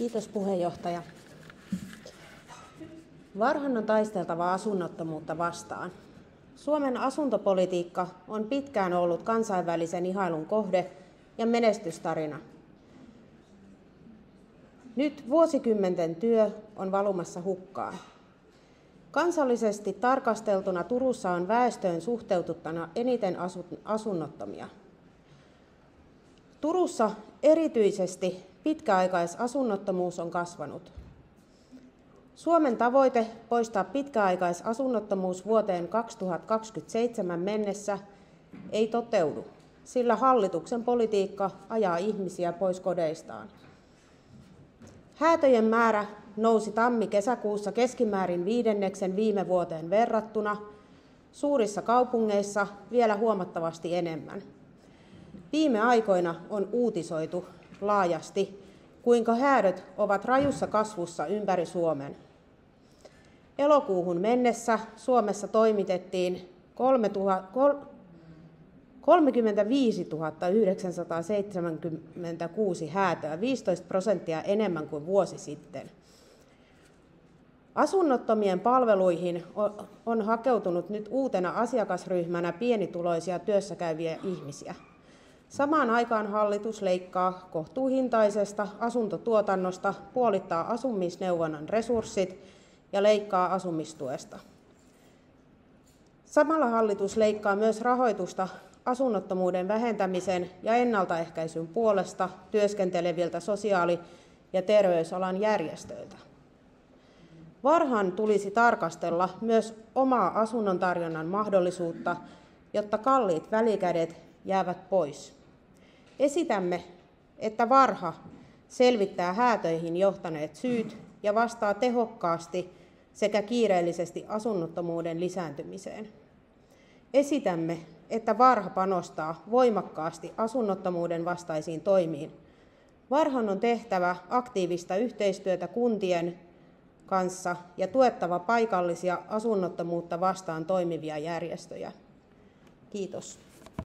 Kiitos puheenjohtaja. Varhan on taisteltava asunnottomuutta vastaan. Suomen asuntopolitiikka on pitkään ollut kansainvälisen ihailun kohde ja menestystarina. Nyt vuosikymmenten työ on valumassa hukkaan. Kansallisesti tarkasteltuna Turussa on väestöön suhteutettuna eniten asunnottomia. Turussa erityisesti pitkäaikaisasunnottomuus on kasvanut. Suomen tavoite poistaa pitkäaikaisasunnottomuus vuoteen 2027 mennessä ei toteudu, sillä hallituksen politiikka ajaa ihmisiä pois kodeistaan. Häätöjen määrä nousi tammi-kesäkuussa keskimäärin 5% viime vuoteen verrattuna, suurissa kaupungeissa vielä huomattavasti enemmän. Viime aikoina on uutisoitu laajasti, kuinka häädöt ovat rajussa kasvussa ympäri Suomen. Elokuuhun mennessä Suomessa toimitettiin 35 976 häätöä, 15% enemmän kuin vuosi sitten. Asunnottomien palveluihin on hakeutunut nyt uutena asiakasryhmänä pienituloisia työssäkäyviä ihmisiä. Samaan aikaan hallitus leikkaa kohtuuhintaisesta asuntotuotannosta, puolittaa asumisneuvonnan resurssit ja leikkaa asumistuesta. Samalla hallitus leikkaa myös rahoitusta asunnottomuuden vähentämisen ja ennaltaehkäisyn puolesta työskenteleviltä sosiaali- ja terveysalan järjestöiltä. Varhan tulisi tarkastella myös omaa asunnontarjonnan mahdollisuutta, jotta kalliit välikädet jäävät pois. Esitämme, että Varha selvittää häätöihin johtaneet syyt ja vastaa tehokkaasti sekä kiireellisesti asunnottomuuden lisääntymiseen. Esitämme, että Varha panostaa voimakkaasti asunnottomuuden vastaisiin toimiin. Varhan on tehtävä aktiivista yhteistyötä kuntien kanssa ja tuettava paikallisia asunnottomuutta vastaan toimivia järjestöjä. Kiitos.